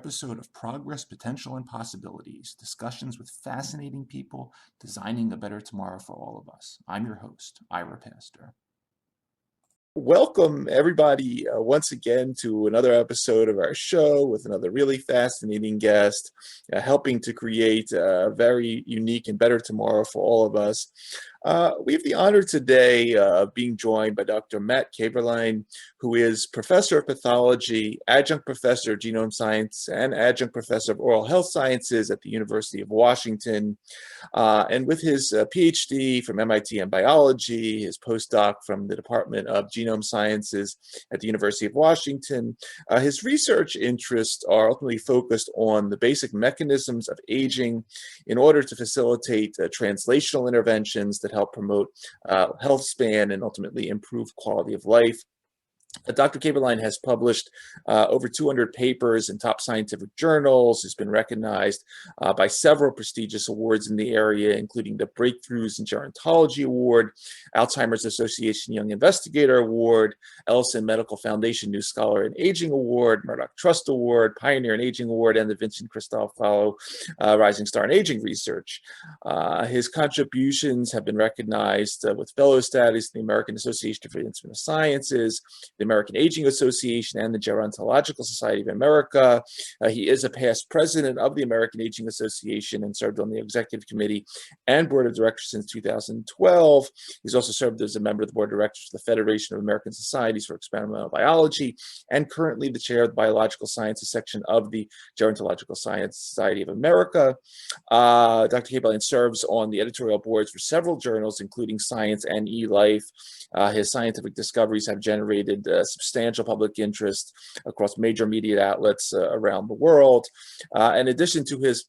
episode of Progress, Potential, and Possibilities, discussions with fascinating people designing a better tomorrow for all of us. I'm your host, Ira Pastor. Welcome, everybody, once again to another episode of our show with another really fascinating guest, helping to create a very unique and better tomorrow for all of us. We have the honor today of being joined by Dr. Matt Kaeberlein, who is Professor of Pathology, Adjunct Professor of Genome Science, and Adjunct Professor of Oral Health Sciences at the University of Washington. And with his PhD from MIT in biology, his postdoc from the Department of Genome Sciences at the University of Washington, his research interests are ultimately focused on the basic mechanisms of aging in order to facilitate translational interventions that help promote health span and ultimately improve quality of life. Dr. Kaeberlein has published over 200 papers in top scientific journals, has been recognized by several prestigious awards in the area, including the Breakthroughs in Gerontology Award, Alzheimer's Association Young Investigator Award, Ellison Medical Foundation New Scholar in Aging Award, Murdoch Trust Award, Pioneer in Aging Award, and the Vincent Christoph Fellow Rising Star in Aging Research. His contributions have been recognized with fellow status in the American Association for Advancement of Sciences, the American Aging Association, and the Gerontological Society of America. He is a past president of the American Aging Association and served on the executive committee and board of directors since 2012. He's also served as a member of the board of directors of the Federation of American Societies for Experimental Biology and currently the chair of the Biological Sciences section of the Gerontological Science Society of America. Dr. Kaeberlein serves on the editorial boards for several journals, including Science and eLife. His scientific discoveries have generated substantial public interest across major media outlets around the world. In addition to his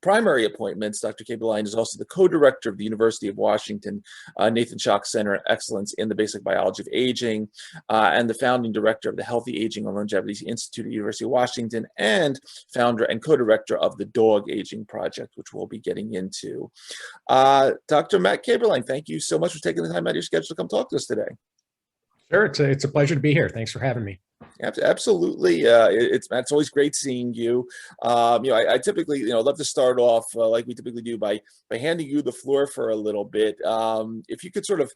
primary appointments, Dr. Kaeberlein is also the co-director of the University of Washington Nathan Schoch Center of Excellence in the Basic Biology of Aging, and the founding director of the Healthy Aging and Longevity Institute at the University of Washington, and founder and co-director of the Dog Aging Project, which we'll be getting into. Dr. Matt Kaeberlein, thank you so much for taking the time out of your schedule to come talk to us today. Sure, it's a pleasure to be here. Thanks for having me. Absolutely, it's always great seeing you. I typically love to start off like we typically do by handing you the floor for a little bit. If you could sort of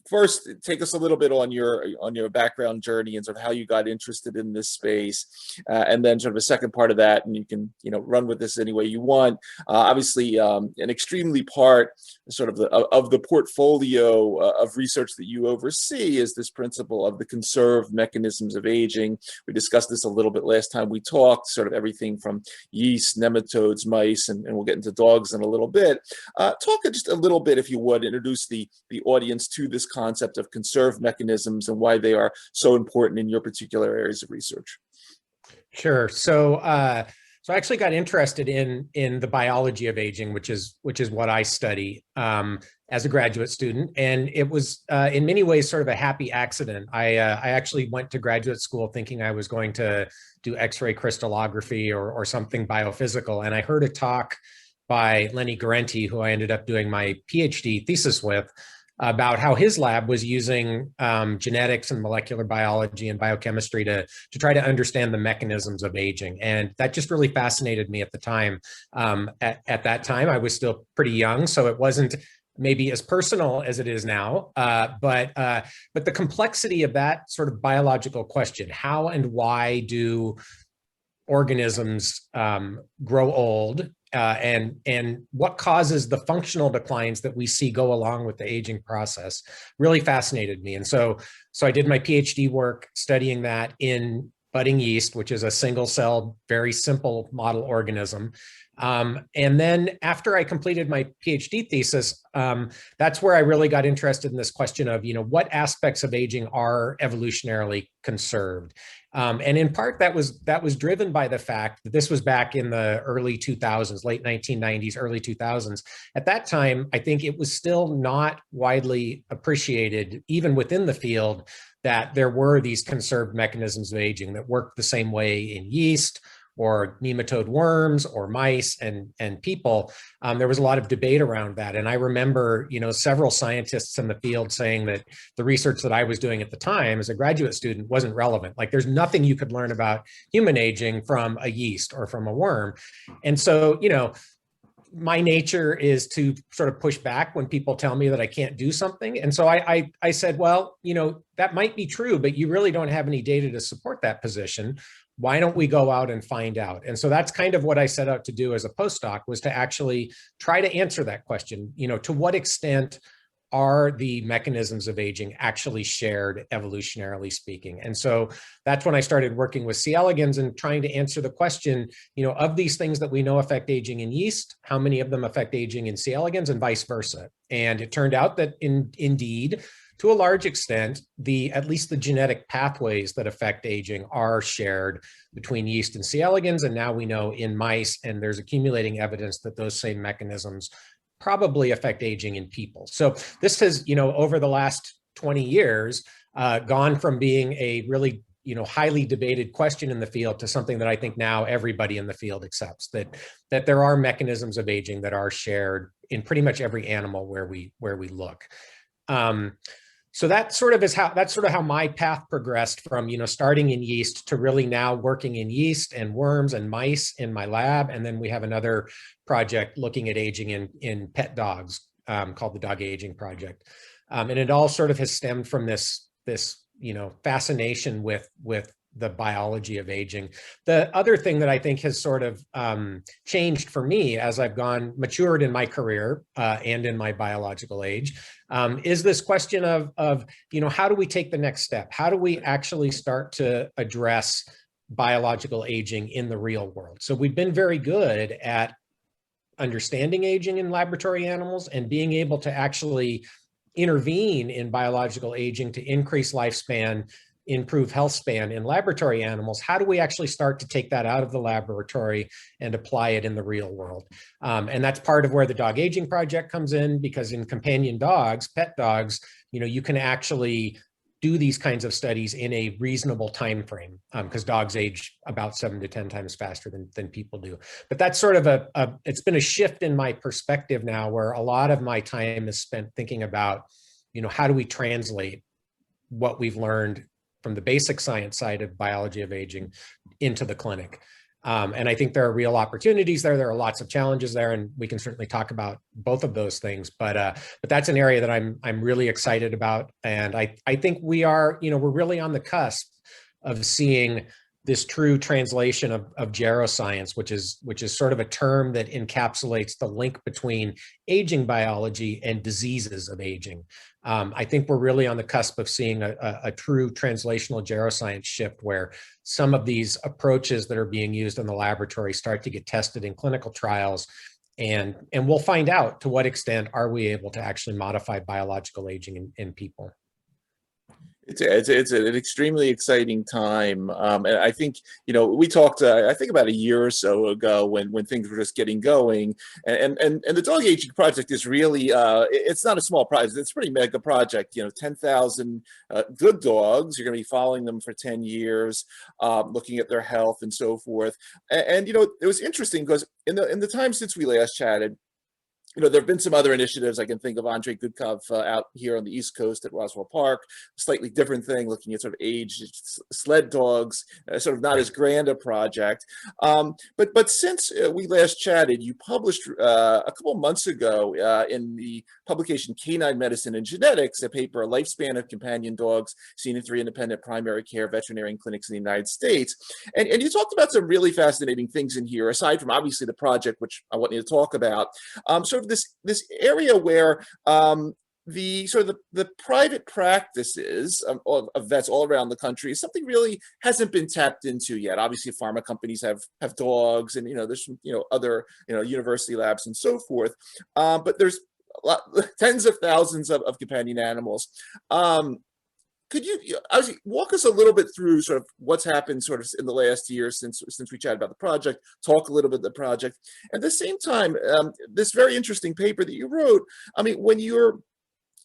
first take us a little bit on your background journey and sort of how you got interested in this space, and then sort of a second part of that, and you can run with this any way you want. Obviously, an extremely part sort of the portfolio of research that you oversee is this principle of the conserved mechanisms of aging. We discussed this a little bit last time we talked, sort of everything from yeast, nematodes, mice, and we'll get into dogs in a little bit. Talk just a little bit, if you would, introduce the audience to this concept of conserved mechanisms and why they are so important in your particular areas of research. Sure. So I actually got interested in the biology of aging, which is what I study as a graduate student, and it was in many ways sort of a happy accident. I actually went to graduate school thinking I was going to do X-ray crystallography or something biophysical, and I heard a talk by Lenny Guarente, who I ended up doing my PhD thesis with, about how his lab was using genetics and molecular biology and biochemistry to try to understand the mechanisms of aging. And that just really fascinated me at the time. At that time, I was still pretty young, so it wasn't maybe as personal as it is now, but the complexity of that sort of biological question, how and why do organisms grow old, and what causes the functional declines that we see go along with the aging process, really fascinated me. And so I did my PhD work studying that in budding yeast, which is a single-celled, very simple model organism. And then after I completed my PhD thesis, that's where I really got interested in this question of, what aspects of aging are evolutionarily conserved. And in part, that was driven by the fact that this was back in the early 2000s, late 1990s, early 2000s. At that time, I think it was still not widely appreciated, even within the field, that there were these conserved mechanisms of aging that worked the same way in yeast or nematode worms or mice and people, there was a lot of debate around that. And I remember, several scientists in the field saying that the research that I was doing at the time as a graduate student wasn't relevant. Like there's nothing you could learn about human aging from a yeast or from a worm. And so, my nature is to sort of push back when people tell me that I can't do something. And so I said, well, that might be true, but you really don't have any data to support that position. Why don't we go out and find out? And so that's kind of what I set out to do as a postdoc, was to actually try to answer that question. To what extent are the mechanisms of aging actually shared, evolutionarily speaking? And so that's when I started working with C. elegans and trying to answer the question, of these things that we know affect aging in yeast, how many of them affect aging in C. elegans and vice versa? And it turned out that indeed, to a large extent, at least the genetic pathways that affect aging are shared between yeast and C. elegans. And now we know in mice, and there's accumulating evidence that those same mechanisms probably affect aging in people. So this has, over the last 20 years, gone from being a really, highly debated question in the field to something that I think now everybody in the field accepts, that there are mechanisms of aging that are shared in pretty much every animal where we look. So that's sort of how my path progressed from, starting in yeast to really now working in yeast and worms and mice in my lab. And then we have another project looking at aging in pet dogs called the Dog Aging Project. And it all sort of has stemmed from this fascination with the biology of aging. The other thing that I think has sort of changed for me as I've matured in my career and in my biological age is this question of how do we take the next step? How do we actually start to address biological aging in the real world? So we've been very good at understanding aging in laboratory animals and being able to actually intervene in biological aging to increase lifespan, improve health span in laboratory animals. How do we actually start to take that out of the laboratory and apply it in the real world? And that's part of where the Dog Aging Project comes in, because in companion dogs, pet dogs, you can actually do these kinds of studies in a reasonable time frame, because dogs age about 7 to 10 times faster than people do. But that's sort of it's been a shift in my perspective now, where a lot of my time is spent thinking about, how do we translate what we've learned from the basic science side of biology of aging into the clinic. And I think there are real opportunities there. There are lots of challenges there, and we can certainly talk about both of those things. But that's an area that I'm really excited about, and I think we are, we're really on the cusp of seeing this true translation of geroscience, which is sort of a term that encapsulates the link between aging biology and diseases of aging. I think we're really on the cusp of seeing a true translational geroscience shift, where some of these approaches that are being used in the laboratory start to get tested in clinical trials, and we'll find out to what extent are we able to actually modify biological aging in people. It's an extremely exciting time, and I think we talked I think about a year or so ago when things were just getting going, and the Dog Aging Project is really it's not a small project. It's a pretty mega project. 10,000 good dogs. You're going to be following them for 10 years, looking at their health and so forth. And it was interesting because in the time since we last chatted, there have been some other initiatives. I can think of Andrei Gudkov out here on the East Coast at Roswell Park, slightly different thing, looking at sort of aged sled dogs, sort of not as grand a project. But since we last chatted, you published a couple months ago in the publication Canine Medicine and Genetics, a paper, A Lifespan of Companion Dogs Seen in 3 Independent Primary Care Veterinarian Clinics in the United States. And you talked about some really fascinating things in here, aside from obviously the project, which I want you to talk about. Sort of this area where the private practices of vets all around the country is something really hasn't been tapped into yet. Obviously, pharma companies have dogs, and there's some other university labs and so forth. But there's tens of thousands of companion animals. Could you walk us a little bit through sort of what's happened sort of in the last year since we chatted about the project, talk a little bit about the project. At the same time, this very interesting paper that you wrote, I mean, when you're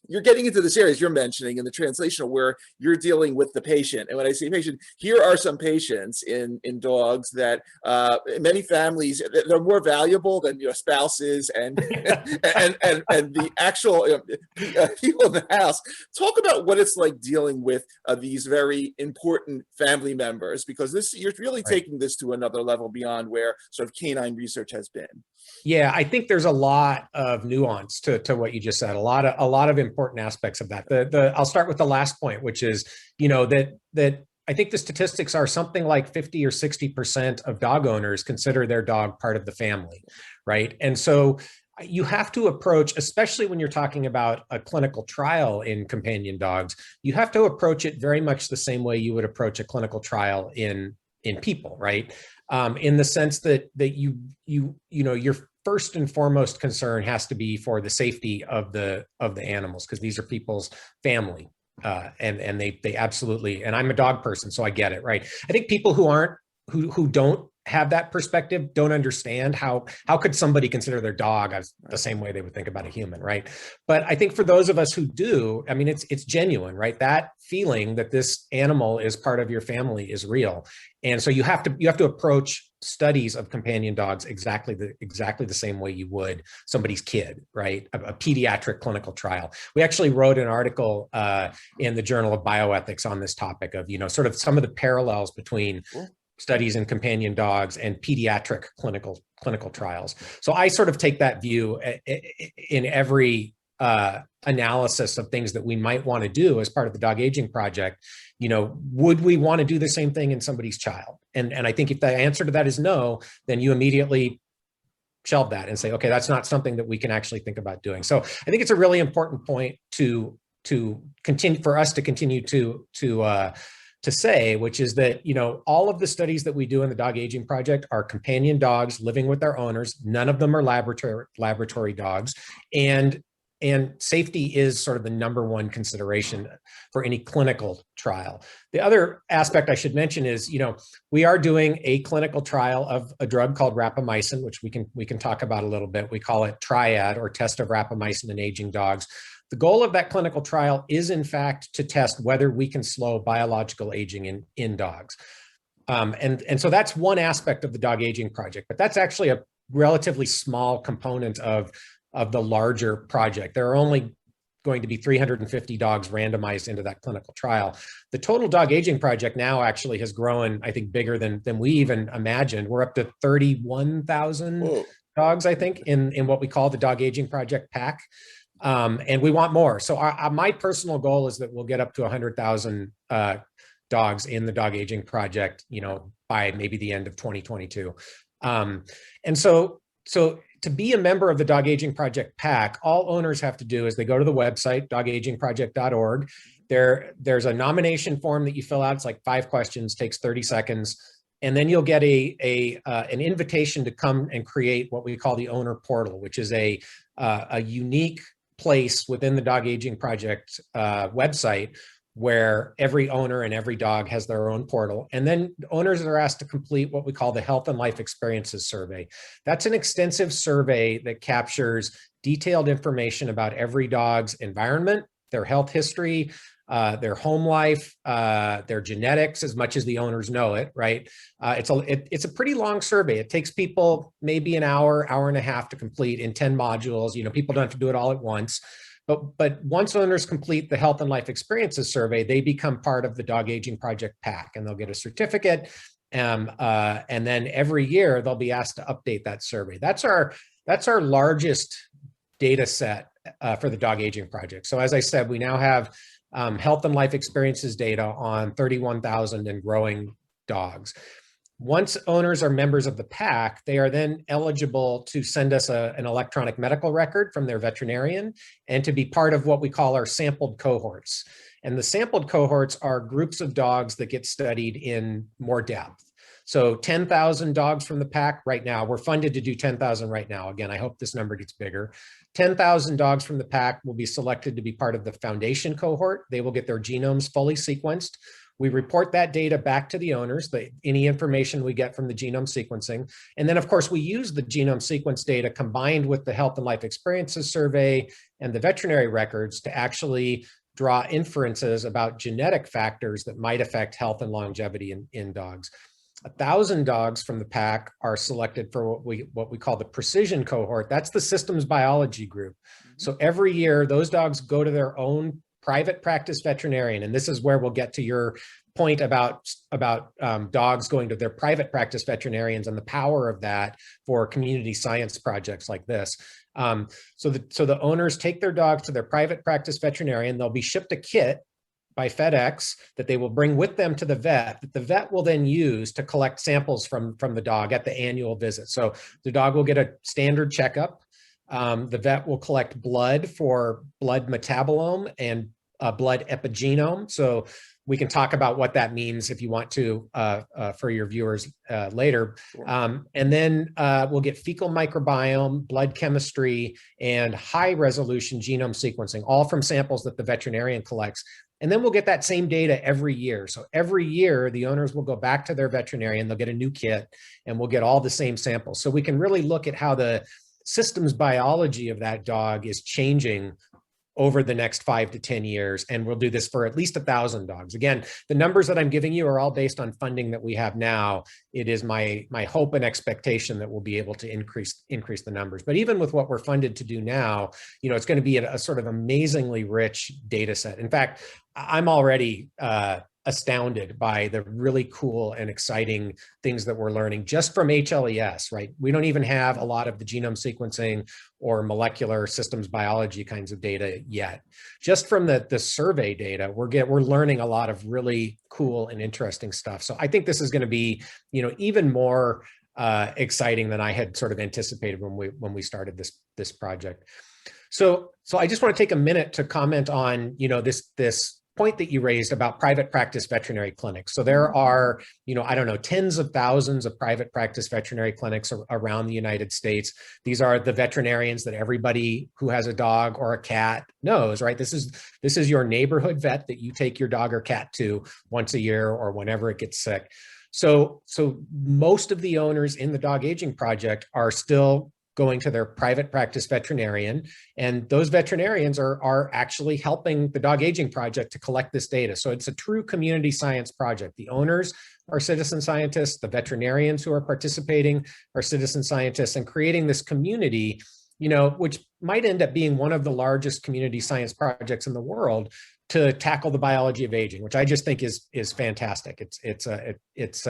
you're getting into this area, as you're mentioning, in the translational, where you're dealing with the patient. And when I say patient, here are some patients in dogs that many families, they're more valuable than your spouses and and the actual people in the house. Talk about what it's like dealing with these very important family members, because this, you're really taking this to another level beyond where sort of canine research has been. Yeah, I think there's a lot of nuance to what you just said. A lot of important aspects of that. I'll start with the last point, which is, you know, that I think the statistics are something like 50 or 60% of dog owners consider their dog part of the family, right? And so you have to approach, especially when you're talking about a clinical trial in companion dogs, you have to approach it very much the same way you would approach a clinical trial in people, right? In the sense that you know, your first and foremost concern has to be for the safety of the animals, because these are people's family, and they absolutely. And I'm a dog person, so I get it, right? I think people who don't have that perspective don't understand how could somebody consider their dog as the same way they would think about a human, right? But I think for those of us who do, I mean, it's genuine, right? That feeling that this animal is part of your family is real. And so you have to approach studies of companion dogs exactly the same way you would somebody's kid, right? A pediatric clinical trial. We actually wrote an article in the Journal of Bioethics on this topic of, you know, sort of some of the parallels between studies in companion dogs and pediatric clinical trials. So I sort of take that view in every analysis of things that we might want to do as part of the dog aging project. You know, would we want to do the same thing in somebody's child? And I think if the answer to that is no, then you immediately shelve that and say, okay, that's not something that we can actually think about doing. So I think it's a really important point to continue, for us to continue to say, which is that, you know, all of the studies that we do in the dog aging project are companion dogs living with their owners. None of them are laboratory dogs, and safety is sort of the number one consideration for any clinical trial. The other aspect I should mention is, you know, we are doing a clinical trial of a drug called rapamycin, which we can talk about a little bit. We call it Triad, or Test of Rapamycin in Aging Dogs. The goal of that clinical trial is, in fact, to test whether we can slow biological aging in dogs. And so that's one aspect of the dog aging project, but that's actually a relatively small component of the larger project. There are only going to be 350 dogs randomized into that clinical trial. The total dog aging project now actually has grown, I think, bigger than we even imagined. We're up to 31,000 dogs, I think, in what we call the dog aging project pack. And we want more. So my personal goal is that we'll get up to 100,000 dogs in the dog aging project, you know, by maybe the end of 2022. And so to be a member of the Dog Aging Project PAC, all owners have to do is they go to the website, dogagingproject.org. There's a nomination form that you fill out. It's like 5 questions, takes 30 seconds. And then you'll get an invitation to come and create what we call the owner portal, which is a unique place within the Dog Aging Project website where every owner and every dog has their own portal. And then owners are asked to complete what we call the Health and Life Experiences Survey. That's an extensive survey that captures detailed information about every dog's environment, their health history, their home life, their genetics, as much as the owners know it, right? It's a pretty long survey. It takes people maybe an hour and a half to complete in 10 modules. You know, people don't have to do it all at once. But once owners complete the Health and Life Experiences Survey, they become part of the Dog Aging Project PAC, and they'll get a certificate. And then every year they'll be asked to update that survey. That's our largest data set for the Dog Aging Project. So as I said, we now have health and life experiences data on 31,000 and growing dogs. Once owners are members of the PAC, they are then eligible to send us an electronic medical record from their veterinarian and to be part of what we call our sampled cohorts. And the sampled cohorts are groups of dogs that get studied in more depth. So 10,000 dogs from the PAC right now, we're funded to do 10,000 right now. Again, I hope this number gets bigger. 10,000 dogs from the PAC will be selected to be part of the foundation cohort. They will get their genomes fully sequenced. We report that data back to the owners, any information we get from the genome sequencing. And then, of course, we use the genome sequence data combined with the health and life experiences survey and the veterinary records to actually draw inferences about genetic factors that might affect health and longevity in dogs. 1,000 dogs from the pack are selected for what we call the precision cohort. That's the systems biology group. So every year, those dogs go to their own private practice veterinarian. And this is where we'll get to your point about dogs going to their private practice veterinarians and the power of that for community science projects like this. So the owners take their dogs to their private practice veterinarian. They'll be shipped a kit by FedEx that they will bring with them to the vet, that the vet will then use to collect samples from the dog at the annual visit. So the dog will get a standard checkup. The vet will collect blood for blood metabolome and blood epigenome. So we can talk about what that means if you want to for your viewers later. And then we'll get fecal microbiome, blood chemistry, and high resolution genome sequencing, all from samples that the veterinarian collects. And then we'll get that same data every year. So every year, the owners will go back to their veterinarian, they'll get a new kit, and we'll get all the same samples. So we can really look at how the systems biology of that dog is changing over the next 5 to 10 years. And we'll do this for at least 1,000 dogs. Again, the numbers that I'm giving you are all based on funding that we have now. It is my hope and expectation that we'll be able to increase the numbers. But even with what we're funded to do now, it's going to be a sort of amazingly rich data set. In fact, I'm already astounded by the really cool and exciting things that we're learning just from HLES, right? We don't even have a lot of the genome sequencing or molecular systems biology kinds of data yet. Just from the survey data, we're learning a lot of really cool and interesting stuff. So I think this is going to be, even more exciting than I had sort of anticipated when we started this project. So I just want to take a minute to comment on, this point that you raised about private practice veterinary clinics. So there are, tens of thousands of private practice veterinary clinics around the United States. These are the veterinarians that everybody who has a dog or a cat knows, right? This is your neighborhood vet that you take your dog or cat to once a year or whenever it gets sick. So most of the owners in the Dog Aging Project are still going to their private practice veterinarian. And those veterinarians are actually helping the Dog Aging Project to collect this data. So it's a true community science project. The owners are citizen scientists, the veterinarians who are participating are citizen scientists, and creating this community, which might end up being one of the largest community science projects in the world to tackle the biology of aging, which I just think is fantastic. It's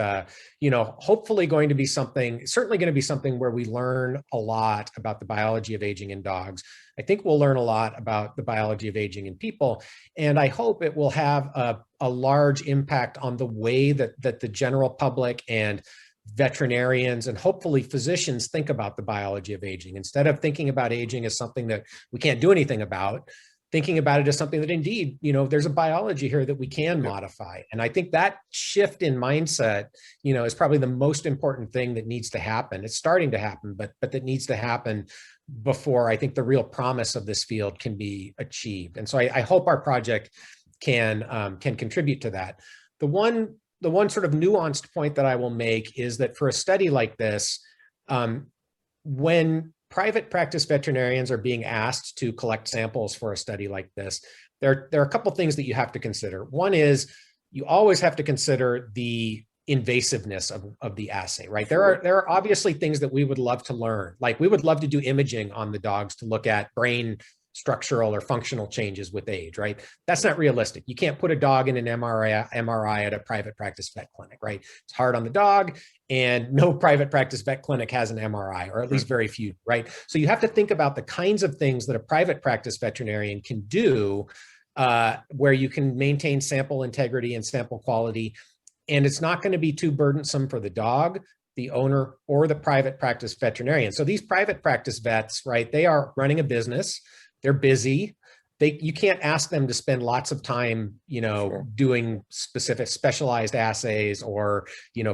hopefully going to be certainly going to be something where we learn a lot about the biology of aging in dogs. I think we'll learn a lot about the biology of aging in people, and I hope it will have a large impact on the way that the general public and veterinarians and hopefully physicians think about the biology of aging. Instead of thinking about aging as something that we can't do anything about, thinking about it as something that indeed, there's a biology here that we can modify. And I think that shift in mindset, is probably the most important thing that needs to happen. It's starting to happen, but that needs to happen before I think the real promise of this field can be achieved. And so I hope our project can contribute to that. The one sort of nuanced point that I will make is that for a study like this, when private practice veterinarians are being asked to collect samples for a study like this, there are a couple of things that you have to consider. One is you always have to consider the invasiveness of the assay, right? There are obviously things that we would love to learn. Like we would love to do imaging on the dogs to look at brain structural or functional changes with age, right? That's not realistic. You can't put a dog in an MRI at a private practice vet clinic, right? It's hard on the dog, and no private practice vet clinic has an MRI, or at least very few, right? So you have to think about the kinds of things that a private practice veterinarian can do where you can maintain sample integrity and sample quality, and it's not going to be too burdensome for the dog, the owner, or the private practice veterinarian. So these private practice vets, right, they are running a business. They're busy. You can't ask them to spend lots of time, doing specialized assays or,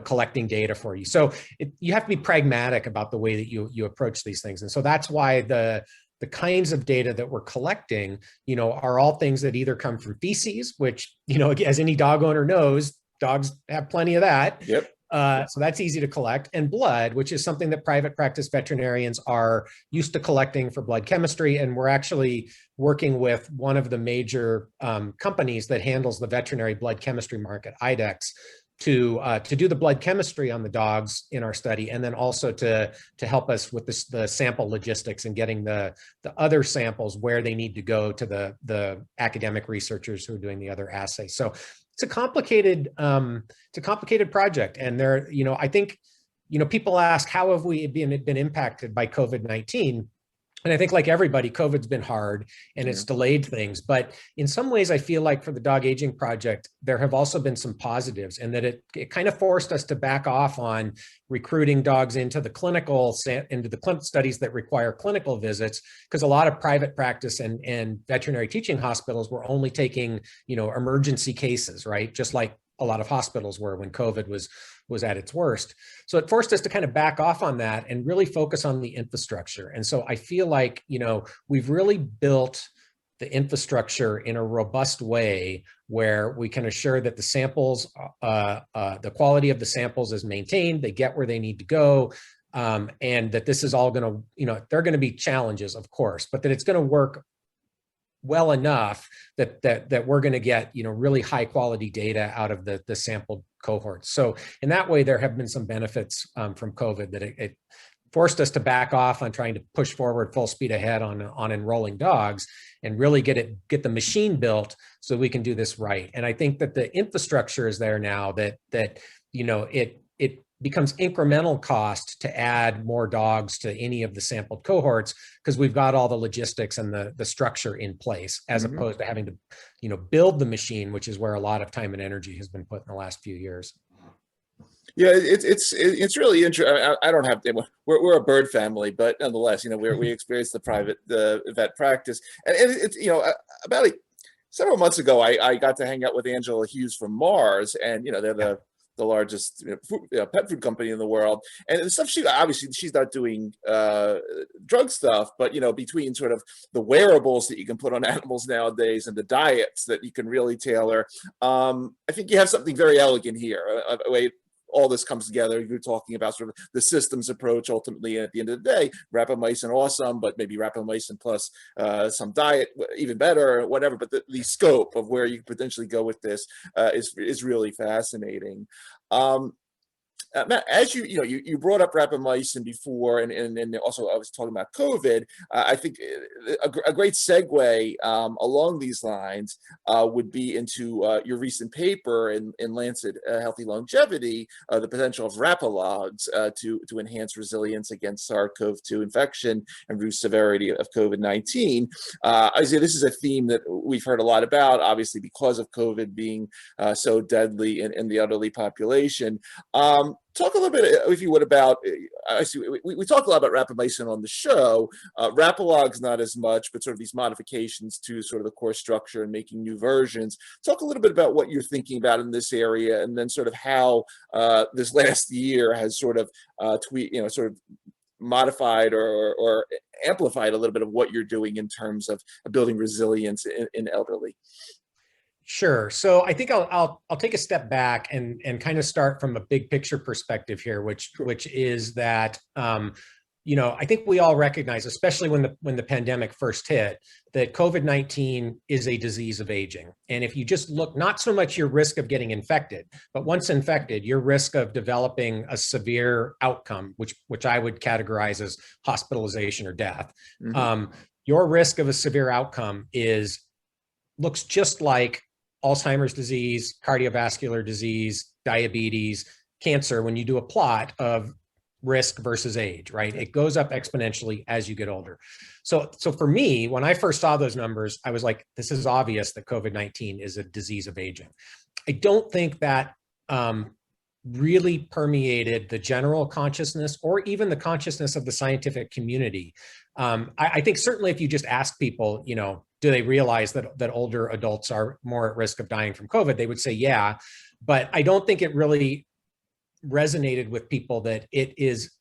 collecting data for you. So you have to be pragmatic about the way that you approach these things. And so that's why the the kinds of data that we're collecting, are all things that either come from feces, which, as any dog owner knows, dogs have plenty of that. Yep. So that's easy to collect. And blood, which is something that private practice veterinarians are used to collecting for blood chemistry. And we're actually working with one of the major companies that handles the veterinary blood chemistry market, IDEXX, to do the blood chemistry on the dogs in our study, and then also to help us with the sample logistics and getting the other samples where they need to go to the academic researchers who are doing the other assays. So it's a complicated project, and I think people ask, how have we been impacted by COVID-19? And I think, like everybody, COVID's been hard and it's delayed things. But in some ways, I feel like for the Dog Aging Project, there have also been some positives, and that it kind of forced us to back off on recruiting dogs into the clinical studies that require clinical visits, because a lot of private practice and veterinary teaching hospitals were only taking, emergency cases, right? Just like a lot of hospitals were when COVID was at its worst. So it forced us to kind of back off on that and really focus on the infrastructure. And so I feel like, we've really built the infrastructure in a robust way where we can assure that the samples, the quality of the samples is maintained, they get where they need to go, and that this is all going to, there are going to be challenges, of course, but that it's going to work well enough that we're going to get, really high quality data out of the sampled cohorts. So in that way, there have been some benefits from COVID, that it forced us to back off on trying to push forward full speed ahead on enrolling dogs, and really get the machine built so we can do this right. And I think that the infrastructure is there now, that it becomes incremental cost to add more dogs to any of the sampled cohorts, because we've got all the logistics and the structure in place, as opposed to having to, build the machine, which is where a lot of time and energy has been put in the last few years. Yeah, it's really interesting. I don't have to, we're a bird family, but nonetheless, we experience the vet practice, and it's about several months ago, I got to hang out with Angela Hughes from Mars, and they're the largest pet food company in the world, and the stuff she's not doing drug stuff, but between sort of the wearables that you can put on animals nowadays and the diets that you can really tailor, I think you have something very elegant here. A way all this comes together. You're talking about sort of the systems approach. Ultimately, at the end of the day, rapamycin awesome, but maybe rapamycin plus some diet even better, or whatever. But the scope of where you could potentially go with this is really fascinating. Matt, as you brought up rapamycin before, and also I was talking about COVID. I think a great segue along these lines would be into your recent paper in Lancet Healthy Longevity, the potential of rapalogs to enhance resilience against SARS-CoV-2 infection and reduce severity of COVID-19. I say this is a theme that we've heard a lot about, obviously because of COVID being so deadly in the elderly population. Talk a little bit, if you would, about, we talk a lot about rapamycin on the show, rapalogs not as much, but sort of these modifications to sort of the core structure and making new versions. Talk a little bit about what you're thinking about in this area, and then sort of how this last year has sort of sort of modified or amplified a little bit of what you're doing in terms of building resilience in elderly. Sure. So I think I'll take a step back and kind of start from a big picture perspective here, which is that I think we all recognize, especially when the pandemic first hit, that COVID-19 is a disease of aging. And if you just look, not so much your risk of getting infected, but once infected, your risk of developing a severe outcome, which I would categorize as hospitalization or death. Your risk of a severe outcome looks just like Alzheimer's disease, cardiovascular disease, diabetes, cancer, when you do a plot of risk versus age, right? It goes up exponentially as you get older. So for me, when I first saw those numbers, I was like, this is obvious that COVID-19 is a disease of aging. I don't think that really permeated the general consciousness or even the consciousness of the scientific community. I think certainly if you just ask people, do they realize that older adults are more at risk of dying from COVID? They would say, yeah, but I don't think it really resonated with people that it is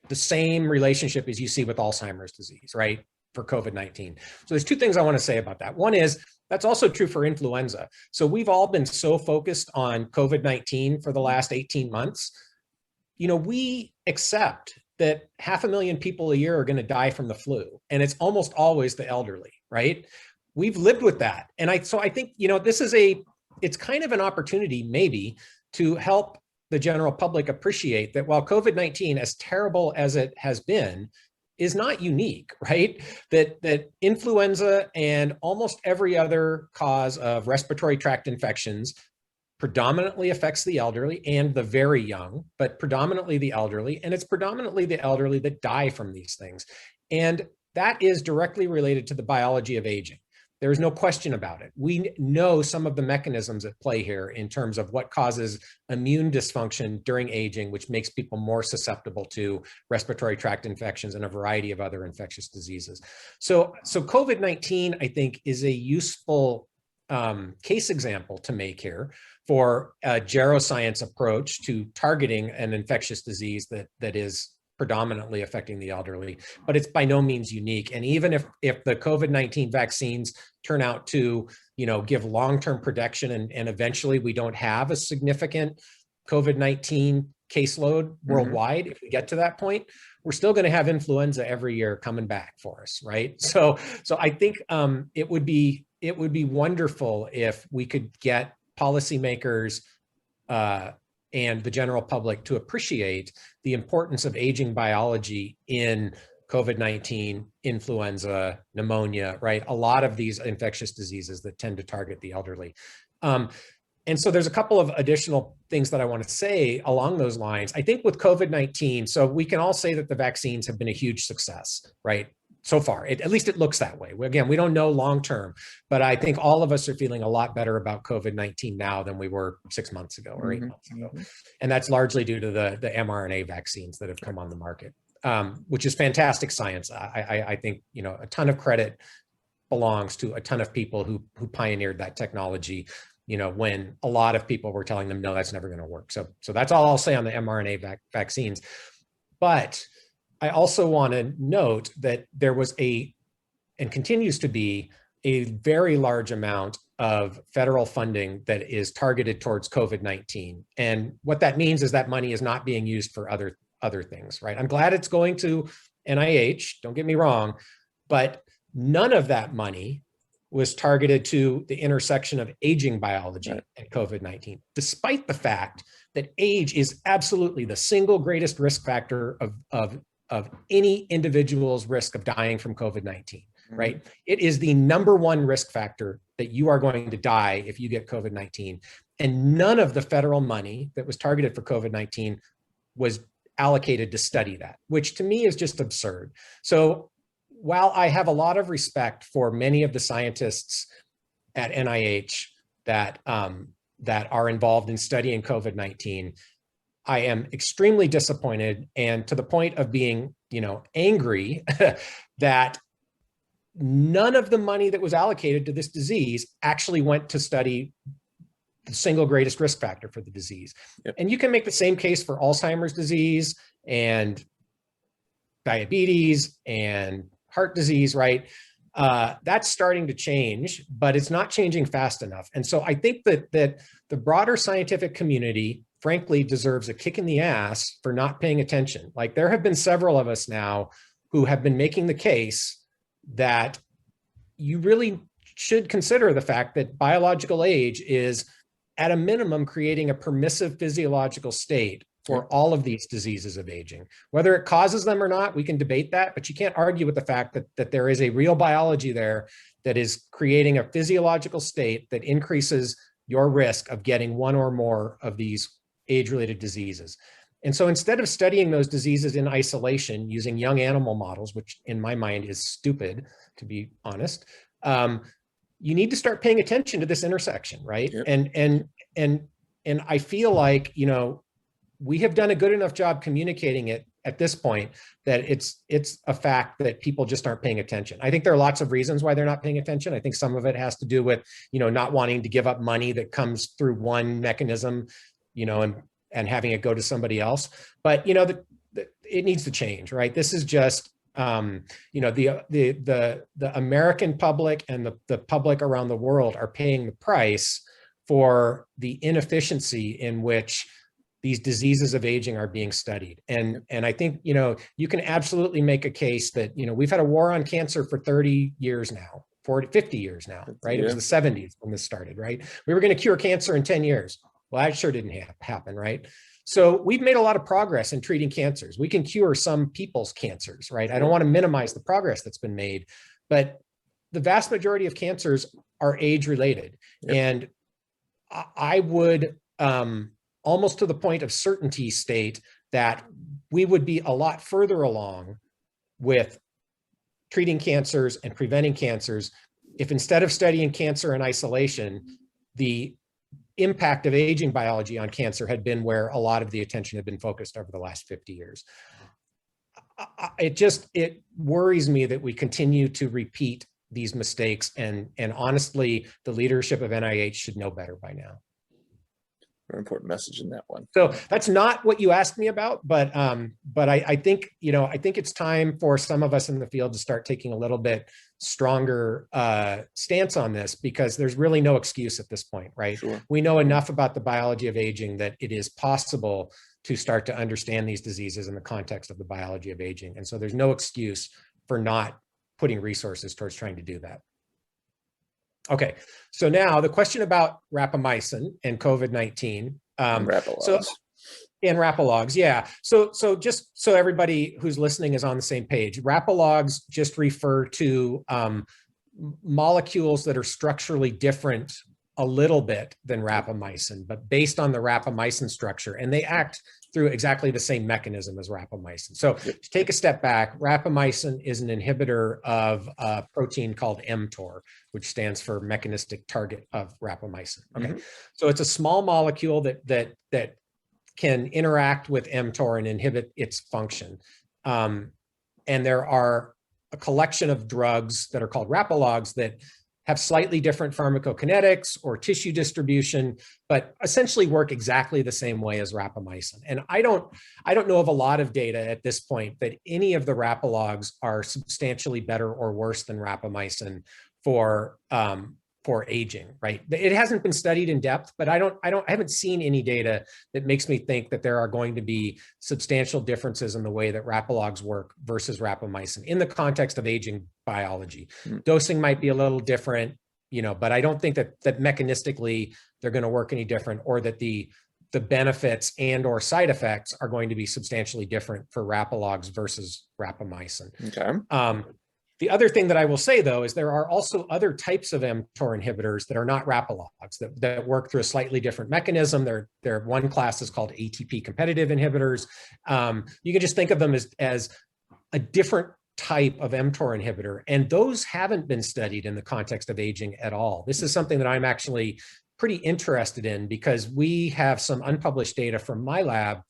the same relationship as you see with Alzheimer's disease, right? for COVID-19. So there's two things I want to say about that. One is that's also true for influenza. So we've all been so focused on COVID-19 for the last 18 months. We accept that 500,000 people a year are going to die from the flu, and it's almost always the elderly, right? We've lived with that. And so I think, it's kind of an opportunity maybe to help the general public appreciate that while COVID-19, as terrible as it has been, is not unique, right? That influenza and almost every other cause of respiratory tract infections predominantly affects the elderly and the very young, but predominantly the elderly, and it's predominantly the elderly that die from these things. And that is directly related to the biology of aging. There's no question about it. We know some of the mechanisms at play here in terms of what causes immune dysfunction during aging, which makes people more susceptible to respiratory tract infections and a variety of other infectious diseases. So COVID-19, I think, is a useful case example to make here for a geroscience approach to targeting an infectious disease that is predominantly affecting the elderly, but it's by no means unique. And even if the COVID-19 vaccines turn out to, give long-term protection and eventually we don't have a significant COVID-19 caseload worldwide, if we get to that point, we're still going to have influenza every year coming back for us, right? So I think it would be wonderful if we could get policymakers and the general public to appreciate the importance of aging biology in COVID-19, influenza, pneumonia, right? A lot of these infectious diseases that tend to target the elderly. And so there's a couple of additional things that I want to say along those lines. I think with COVID-19, so we can all say that the vaccines have been a huge success, right? So far, at least it looks that way. Again, we don't know long-term, but I think all of us are feeling a lot better about COVID-19 now than we were 6 months ago or 8 months ago. And that's largely due to the mRNA vaccines that have come on the market, which is fantastic science. I think, a ton of credit belongs to a ton of people who pioneered that technology, when a lot of people were telling them, no, that's never going to work. So that's all I'll say on the mRNA vaccines. But I also want to note that there was and continues to be a very large amount of federal funding that is targeted towards COVID-19. And what that means is that money is not being used for other things, right? I'm glad it's going to NIH, don't get me wrong, but none of that money was targeted to the intersection of aging biology and COVID-19, despite the fact that age is absolutely the single greatest risk factor of any individual's risk of dying from COVID-19, right? It is the number one risk factor that you are going to die if you get COVID-19. And none of the federal money that was targeted for COVID-19 was allocated to study that, which to me is just absurd. So while I have a lot of respect for many of the scientists at NIH that are involved in studying COVID-19, I am extremely disappointed and to the point of being, angry that none of the money that was allocated to this disease actually went to study the single greatest risk factor for the disease. Yep. And you can make the same case for Alzheimer's disease and diabetes and heart disease, right? That's starting to change, but it's not changing fast enough. And so I think that the broader scientific community frankly deserves a kick in the ass for not paying attention. Like there have been several of us now who have been making the case that you really should consider the fact that biological age is at a minimum creating a permissive physiological state for all of these diseases of aging. Whether it causes them or not, we can debate that, but you can't argue with the fact that there is a real biology there that is creating a physiological state that increases your risk of getting one or more of these age-related diseases. And so instead of studying those diseases in isolation using young animal models, which in my mind is stupid, to be honest, you need to start paying attention to this intersection, right? Yep. And I feel like, we have done a good enough job communicating it at this point that it's a fact that people just aren't paying attention. I think there are lots of reasons why they're not paying attention. I think some of it has to do with, not wanting to give up money that comes through one mechanism, and having it go to somebody else. But, it needs to change, right? This is just You know, the American public and the public around the world are paying the price for the inefficiency in which these diseases of aging are being studied. And I think, you know, you can absolutely make a case that, you know, we've had a war on cancer for 30 years now, 40, 50 years now, right? Yeah. It was the 70s when this started, right? We were going to cure cancer in 10 years. Well, that sure didn't happen, right? So we've made a lot of progress in treating cancers. We can cure some people's cancers, right? I don't want to minimize the progress that's been made, but the vast majority of cancers are age-related. Yep. And I would almost to the point of certainty state that we would be a lot further along with treating cancers and preventing cancers if, instead of studying cancer in isolation, the impact of aging biology on cancer had been where a lot of the attention had been focused over the last 50 years. It worries me that we continue to repeat these mistakes, and honestly, the leadership of NIH should know better by now. Very important message in that one. So that's not what you asked me about, but I think, you know, I think it's time for some of us in the field to start taking a little bit stronger stance on this, because there's really no excuse at this point, right? Sure. We know enough about the biology of aging that it is possible to start to understand these diseases in the context of the biology of aging. And so there's no excuse for not putting resources towards trying to do that. Okay, so now the question about rapamycin and COVID-19. And rapalogs, yeah. So just so everybody who's listening is on the same page, rapalogs just refer to molecules that are structurally different a little bit than rapamycin, but based on the rapamycin structure, and they act through exactly the same mechanism as rapamycin. So to take a step back, rapamycin is an inhibitor of a protein called mTOR, which stands for mechanistic target of rapamycin. Okay, so it's a small molecule that can interact with mTOR and inhibit its function. And there are a collection of drugs that are called rapalogs that have slightly different pharmacokinetics or tissue distribution, but essentially work exactly the same way as rapamycin. And I don't know of a lot of data at this point that any of the rapalogs are substantially better or worse than rapamycin for aging, right? It hasn't been studied in depth, but I haven't seen any data that makes me think that there are going to be substantial differences in the way that rapalogs work versus rapamycin in the context of aging biology. Dosing might be a little different, you know, but I don't think that mechanistically they're going to work any different, or that the benefits and or side effects are going to be substantially different for rapalogs versus rapamycin. Okay. The other thing that I will say, though, is there are also other types of mTOR inhibitors that are not rapalogs that work through a slightly different mechanism. They're one class is called ATP competitive inhibitors. You can just think of them as a different type of mTOR inhibitor, and those haven't been studied in the context of aging at all. This is something that I'm actually pretty interested in, because we have some unpublished data from my lab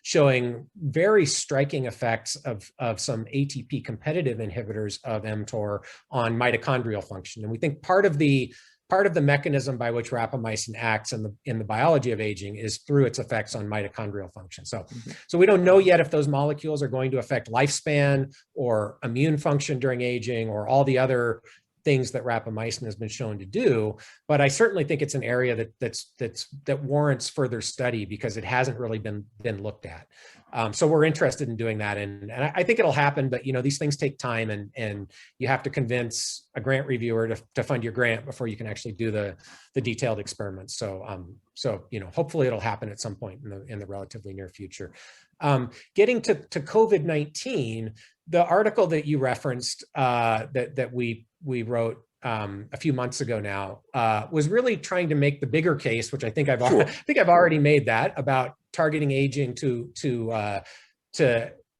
showing very striking effects of some ATP competitive inhibitors of mTOR on mitochondrial function. And we think part of the mechanism by which rapamycin acts in the biology of aging is through its effects on mitochondrial function. So we don't know yet if those molecules are going to affect lifespan or immune function during aging or all the other things that rapamycin has been shown to do, but I certainly think it's an area that warrants further study, because it hasn't really been looked at. So we're interested in doing that, and I think it'll happen. But you know, these things take time, and you have to convince a grant reviewer to fund your grant before you can actually do the detailed experiments. So you know, hopefully it'll happen at some point in the relatively near future. Getting to COVID-19, the article that you referenced that we wrote a few months ago now was really trying to make the bigger case, which I think I've already made, that about targeting aging to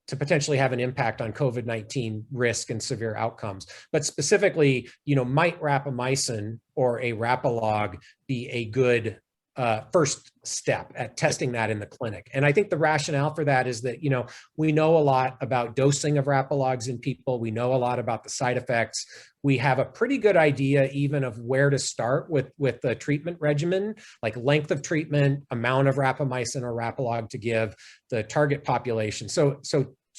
potentially have an impact on COVID-19 risk and severe outcomes. But specifically, you know, might rapamycin or a rapalog be a good first step at testing that in the clinic? And I think the rationale for that is that, you know, we know a lot about dosing of rapalogs in people. We know a lot about the side effects. We have a pretty good idea even of where to start with the treatment regimen, like length of treatment, amount of rapamycin or rapalog to give, the target population. So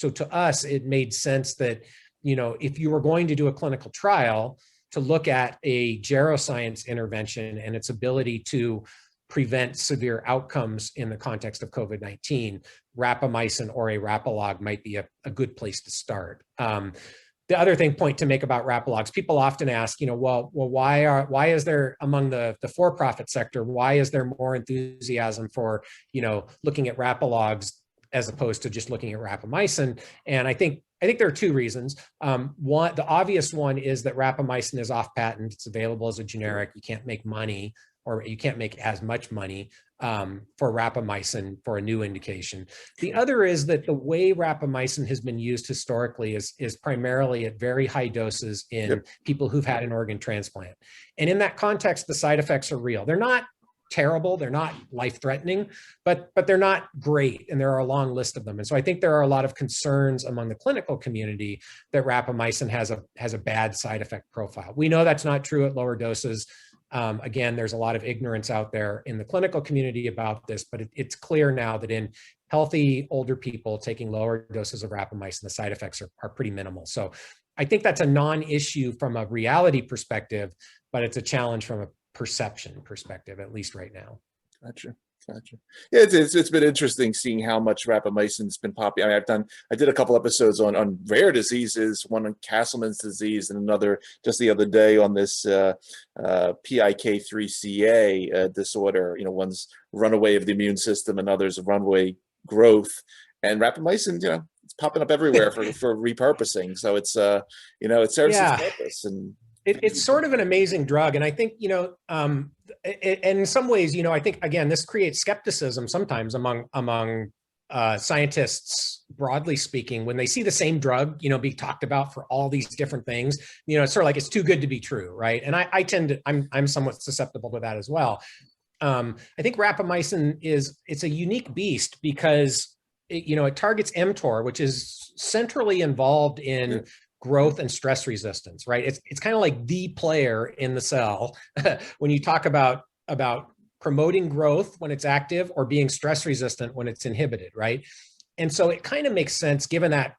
So to us, it made sense that, if you were going to do a clinical trial, to look at a geroscience intervention and its ability to prevent severe outcomes in the context of COVID-19, rapamycin or a rapalog might be a good place to start. The other point to make about rapalogs, people often ask, why is there among the for-profit sector, why is there more enthusiasm for, looking at rapalogs as opposed to just looking at rapamycin? And I think there are two reasons. One, the obvious one is that rapamycin is off patent. It's available as a generic. You can't make money, or you can't make as much money for rapamycin for a new indication. The other is that the way rapamycin has been used historically is primarily at very high doses in people who've had an organ transplant. And in that context, the side effects are real. They're not terrible, they're not life-threatening, but they're not great, and there are a long list of them. And so I think there are a lot of concerns among the clinical community that rapamycin has a bad side effect profile. We know that's not true at lower doses. Again, there's a lot of ignorance out there in the clinical community about this, but it's clear now that in healthy older people taking lower doses of rapamycin, the side effects are pretty minimal. So I think that's a non-issue from a reality perspective, but it's a challenge from a perception perspective, at least right now. Gotcha. Yeah, it's been interesting seeing how much rapamycin's been popular. I mean, I did a couple episodes on rare diseases, one on Castleman's disease and another just the other day on this PIK3CA disorder. One's runaway of the immune system and others runaway growth. And rapamycin, it's popping up everywhere for repurposing. So it's it serves its purpose. And it's sort of an amazing drug. And I think, and in some ways, I think, again, this creates skepticism sometimes among scientists, broadly speaking, when they see the same drug, being talked about for all these different things. It's sort of like it's too good to be true, right? And I'm somewhat susceptible to that as well. I think rapamycin it's a unique beast because it targets mTOR, which is centrally involved in growth and stress resistance, right? It's kind of like the player in the cell when you talk about promoting growth when it's active or being stress resistant when it's inhibited, right? And so it kind of makes sense, given that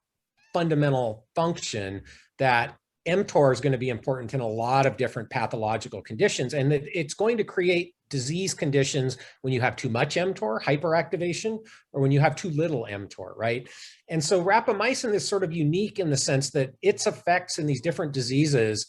fundamental function, that mTOR is going to be important in a lot of different pathological conditions, and that it's going to create disease conditions when you have too much mTOR, hyperactivation, or when you have too little mTOR, right? And so rapamycin is sort of unique in the sense that its effects in these different diseases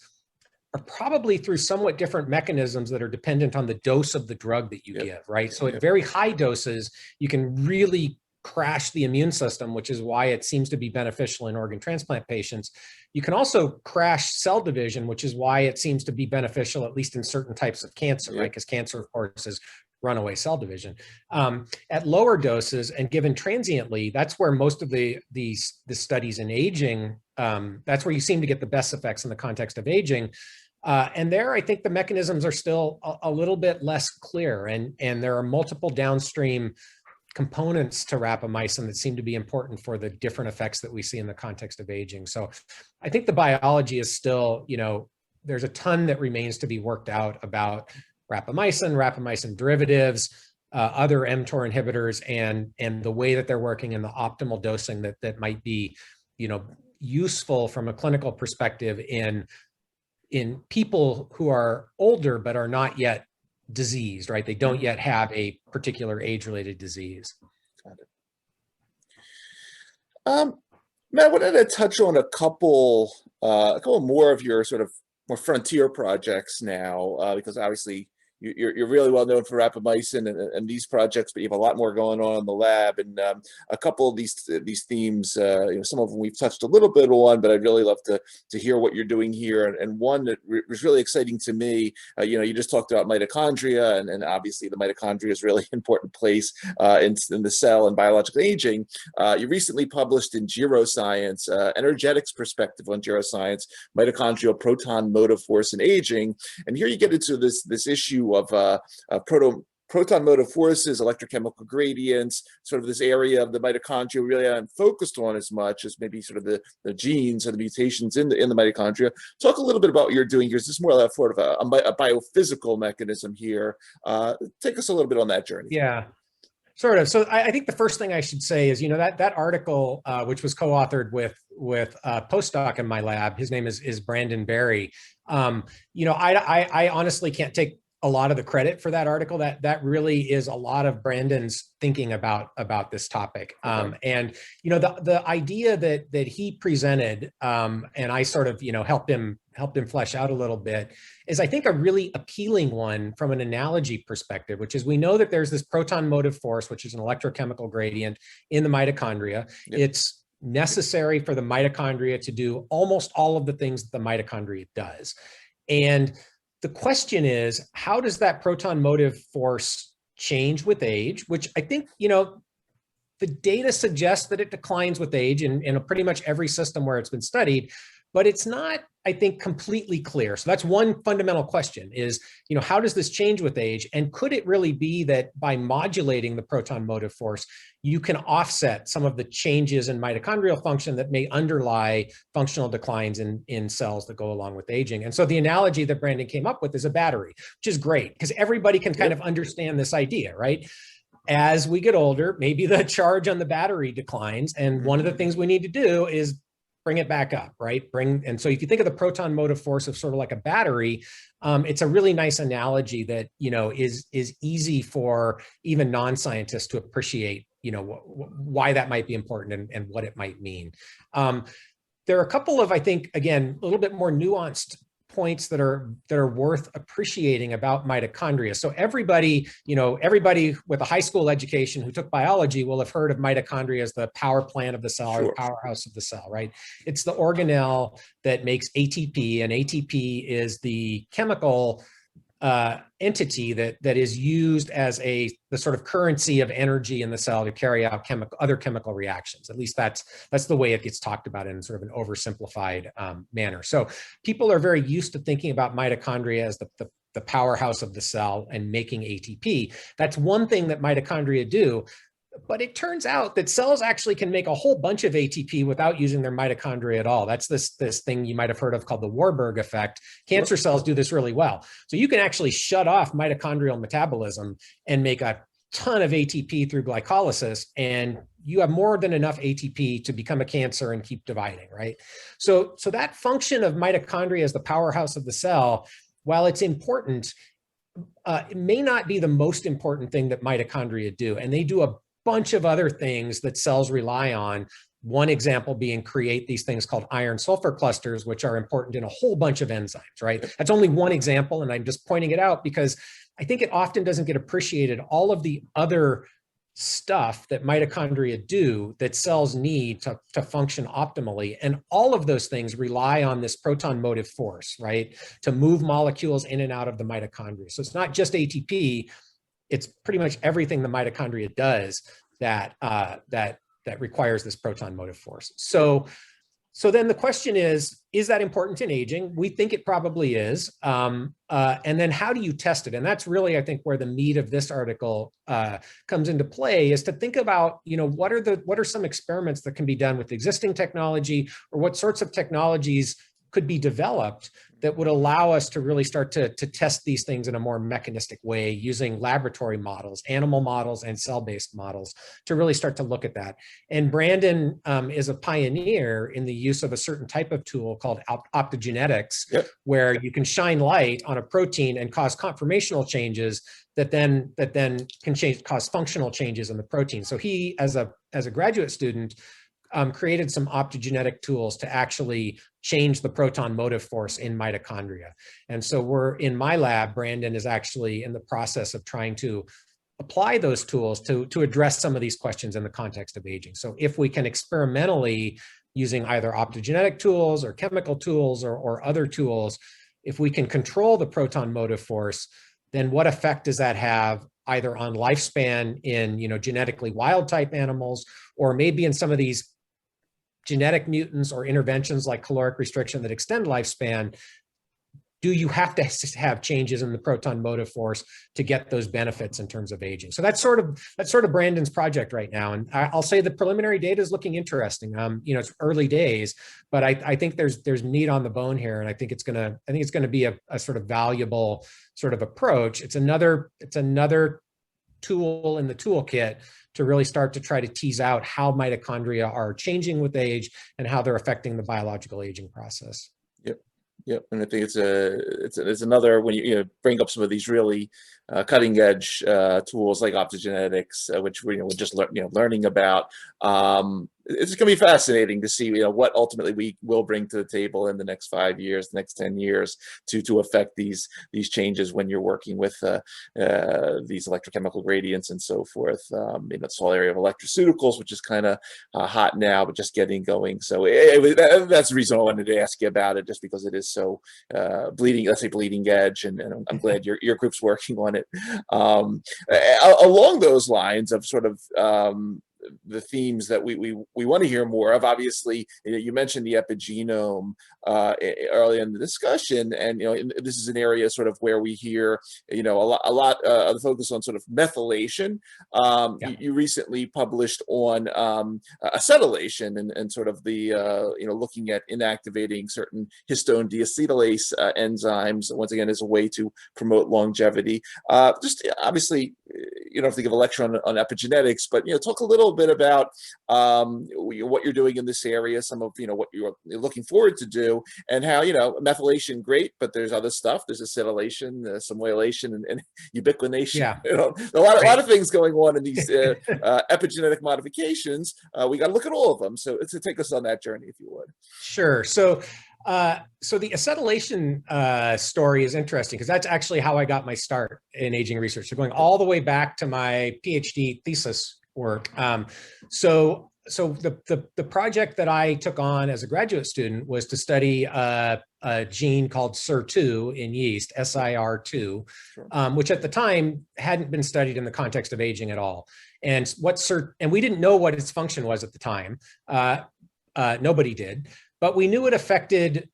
are probably through somewhat different mechanisms that are dependent on the dose of the drug that you give, right? So at very high doses, you can really crash the immune system, which is why it seems to be beneficial in organ transplant patients. You can also crash cell division, which is why it seems to be beneficial, at least in certain types of cancer, right? Because cancer, of course, is runaway cell division. At lower doses and given transiently, that's where most of the studies in aging, that's where you seem to get the best effects in the context of aging. And there, I think the mechanisms are still a little bit less clear, and there are multiple downstream components to rapamycin that seem to be important for the different effects that we see in the context of aging. So I think the biology is still, there's a ton that remains to be worked out about rapamycin derivatives, other mTOR inhibitors, and the way that they're working and the optimal dosing that might be, useful from a clinical perspective in people who are older but are not yet diseased, right? They don't yet have a particular age-related disease. Got it. Matt, I wanted to touch on a couple more of your sort of more frontier projects now, because obviously you're really well known for rapamycin and these projects, but you have a lot more going on in the lab, and a couple of these themes, some of them we've touched a little bit on, but I'd really love to hear what you're doing here. And one that was really exciting to me, you just talked about mitochondria, and obviously the mitochondria is a really important place in the cell and biological aging. You recently published in Geroscience, energetics perspective on geroscience, mitochondrial proton motive force in aging. And here you get into this issue of proton motive forces, electrochemical gradients, sort of this area of the mitochondria really aren't focused on as much as maybe sort of the genes or the mutations in the mitochondria. Talk a little bit about what you're doing here. Is this more like sort of a biophysical mechanism here? Take us a little bit on that journey. Yeah. Sort of. So I think the first thing I should say is, that article, which was co-authored with a postdoc in my lab, his name is Brandon Berry. I honestly can't take a lot of the credit for that article. That really is a lot of Brandon's thinking about this topic. Okay. And the idea that he presented, and I sort of helped him flesh out a little bit, is I think a really appealing one from an analogy perspective, which is we know that there's this proton motive force, which is an electrochemical gradient in the mitochondria. Yep. It's necessary for the mitochondria to do almost all of the things that the mitochondria does. And the question is, how does that proton motive force change with age? Which I think, the data suggests that it declines with age in pretty much every system where it's been studied, but it's not, I think, completely clear. So that's one fundamental question is, how does this change with age? And could it really be that by modulating the proton motive force, you can offset some of the changes in mitochondrial function that may underlie functional declines in cells that go along with aging? And so the analogy that Brandon came up with is a battery, which is great because everybody can kind of understand this idea, right? As we get older, maybe the charge on the battery declines. And one of the things we need to do is bring it back up, right? And so if you think of the proton motive force of sort of like a battery, it's a really nice analogy that, is easy for even non-scientists to appreciate, why that might be important and what it might mean. There are a couple of, I think, again, a little bit more nuanced points that are worth appreciating about mitochondria. So everybody with a high school education who took biology will have heard of mitochondria as the power plant of the cell, or the powerhouse of the cell, right? It's the organelle that makes ATP, and ATP is the chemical entity that is used as the sort of currency of energy in the cell to carry out other chemical reactions. At least that's the way it gets talked about in sort of an oversimplified manner. So people are very used to thinking about mitochondria as the powerhouse of the cell and making ATP. That's one thing that mitochondria do. But it turns out that cells actually can make a whole bunch of ATP without using their mitochondria at all. That's this thing you might have heard of called the Warburg effect. Cancer cells do this really well. So you can actually shut off mitochondrial metabolism and make a ton of ATP through glycolysis, and you have more than enough ATP to become a cancer and keep dividing, right? So that function of mitochondria as the powerhouse of the cell, while it's important, it may not be the most important thing that mitochondria do. And they do a bunch of other things that cells rely on. One example being create these things called iron sulfur clusters, which are important in a whole bunch of enzymes, right? That's only one example, and I'm just pointing it out because I think it often doesn't get appreciated. All of the other stuff that mitochondria do that cells need to function optimally, and all of those things rely on this proton motive force, right? To move molecules in and out of the mitochondria. So it's not just ATP, it's pretty much everything the mitochondria does that requires this proton motive force. So then the question is that important in aging? We think it probably is. And then how do you test it? And that's really, I think, where the meat of this article comes into play, is to think about, what are some experiments that can be done with existing technology, or what sorts of technologies could be developed that would allow us to really start to test these things in a more mechanistic way, using laboratory models, animal models, and cell-based models to really start to look at that. And Brandon is a pioneer in the use of a certain type of tool called optogenetics, Yep. where you can shine light on a protein and cause conformational changes that then can cause functional changes in the protein. So he, as a graduate student, created some optogenetic tools to actually change the proton motive force in mitochondria. And so in my lab, Brandon is actually in the process of trying to apply those tools to address some of these questions in the context of aging. So if we can experimentally, using either optogenetic tools or chemical tools or other tools, if we can control the proton motive force, then what effect does that have either on lifespan in genetically wild type animals, or maybe in some of these genetic mutants or interventions like caloric restriction that extend lifespan? Do you have to have changes in the proton motive force to get those benefits in terms of aging? So that's sort of Brandon's project right now. And I'll say the preliminary data is looking interesting. It's early days, but I think there's meat on the bone here. And I think it's gonna be a sort of valuable sort of approach. It's another tool in the toolkit to really start to try to tease out how mitochondria are changing with age and how they're affecting the biological aging process. Yep. Yep, and I think it's another, when you bring up some of these really cutting edge tools like optogenetics, which we're just learning about. It's going to be fascinating to see what ultimately we will bring to the table in the next 5 years, the next 10 years to affect these changes when you're working with these electrochemical gradients and so forth. This whole area of electroceuticals, which is kind of hot now, but just getting going. So that's the reason I wanted to ask you about it, just because it is so bleeding edge, and I'm glad your group's working on it. Along those lines of sort of the themes that we want to hear more of. Obviously, you mentioned the epigenome early in the discussion, and this is an area sort of where we hear a lot of the focus on sort of methylation. You recently published on acetylation and sort of the looking at inactivating certain histone deacetylase enzymes, once again as a way to promote longevity. Just obviously, you don't have to give a lecture on epigenetics, but talk a little bit about what you're doing in this area, some of what you're looking forward to do, and how methylation, great, but there's other stuff. There's acetylation, simylation, and ubiquination. Yeah, a lot of things going on in these epigenetic modifications. We got to look at all of them. So take us on that journey, if you would. Sure. So the acetylation story is interesting because that's actually how I got my start in aging research. So going all the way back to my PhD thesis work. So the project that I took on as a graduate student was to study a gene called SIR2 in yeast, SIR2, Sure. Which at the time hadn't been studied in the context of aging at all. And we didn't know what its function was at the time. Nobody did. But we knew it affected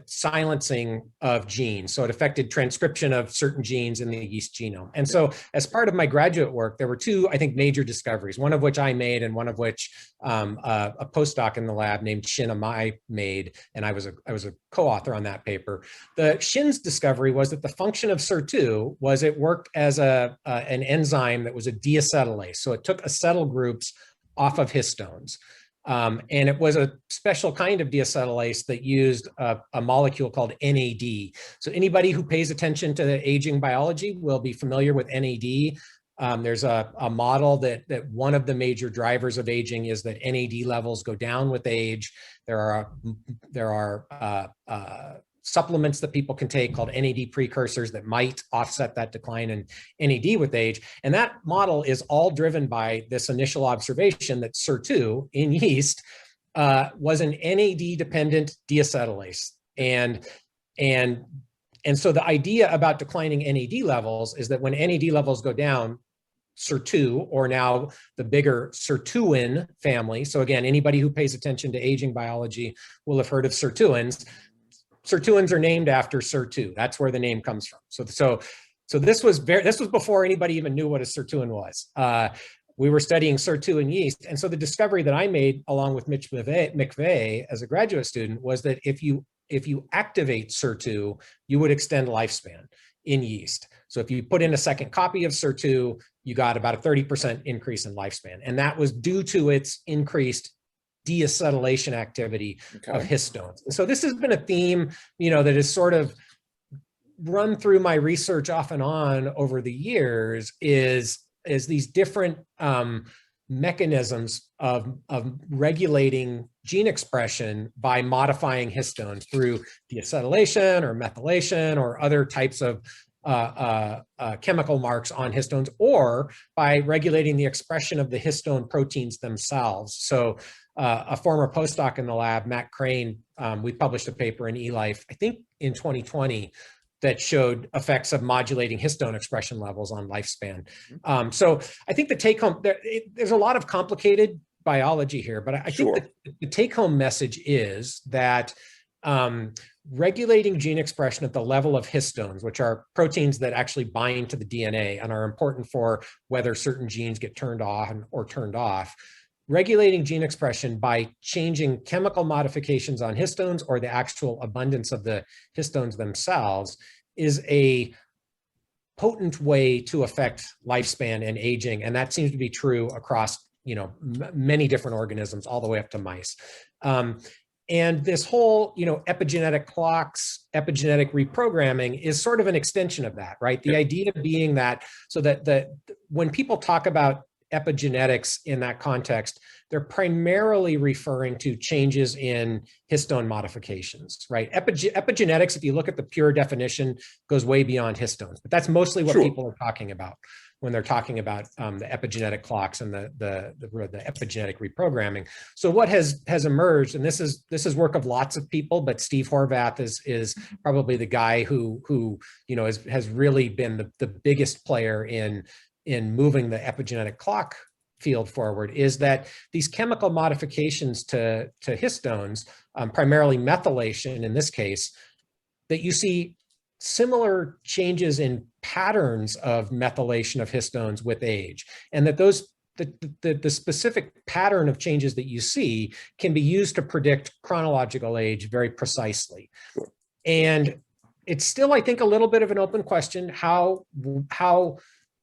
silencing of genes. So it affected transcription of certain genes in the yeast genome. And so as part of my graduate work, there were two, I think, major discoveries, one of which I made and one of which a postdoc in the lab named Shin Amai made. And I was a co-author on that paper. Shin's discovery was that the function of SIR2 was it worked as an enzyme that was a deacetylase. So it took acetyl groups off of histones. And it was a special kind of deacetylase that used a molecule called NAD. So anybody who pays attention to aging biology will be familiar with NAD. There's a model that one of the major drivers of aging is that NAD levels go down with age. There are supplements that people can take called NAD precursors that might offset that decline in NAD with age. And that model is all driven by this initial observation that SIR2 in yeast was an NAD-dependent deacetylase. And so the idea about declining NAD levels is that when NAD levels go down, SIR2, or now the bigger sirtuin family. So again, anybody who pays attention to aging biology will have heard of sirtuins. Sirtuins are named after SIR2. That's where the name comes from. So this was before anybody even knew what a sirtuin was. We were studying SIR2 in yeast. And so the discovery that I made along with Mitch McVeigh as a graduate student was that if you activate SIR2, you would extend lifespan in yeast. So if you put in a second copy of SIR2, you got about a 30% increase in lifespan. And that was due to its increased deacetylation activity of histones. And so this has been a theme, that has sort of run through my research off and on over the years is these different mechanisms of regulating gene expression by modifying histones through deacetylation or methylation or other types of chemical marks on histones, or by regulating the expression of the histone proteins themselves. So a former postdoc in the lab, Matt Crane, we published a paper in eLife, I think in 2020, that showed effects of modulating histone expression levels on lifespan. So I think the take home, there's a lot of complicated biology here, but I think the take home message is that regulating gene expression at the level of histones, which are proteins that actually bind to the DNA and are important for whether certain genes get turned on or turned off, regulating gene expression by changing chemical modifications on histones or the actual abundance of the histones themselves is a potent way to affect lifespan and aging. And that seems to be true across, many different organisms, all the way up to mice. And this whole, epigenetic clocks, epigenetic reprogramming is sort of an extension of that, right? The idea being that, so that when people talk about epigenetics in that context, they're primarily referring to changes in histone modifications, right? Epigenetics, if you look at the pure definition, goes way beyond histones, but that's mostly what people are talking about when they're talking about the epigenetic clocks and the epigenetic reprogramming. So what has emerged, and this is work of lots of people, but Steve Horvath is probably the guy who has really been the biggest player in moving the epigenetic clock field forward, is that these chemical modifications to histones, primarily methylation in this case, that you see similar changes in patterns of methylation of histones with age, and that the specific pattern of changes that you see can be used to predict chronological age very precisely. Sure. And it's still, I think, a little bit of an open question how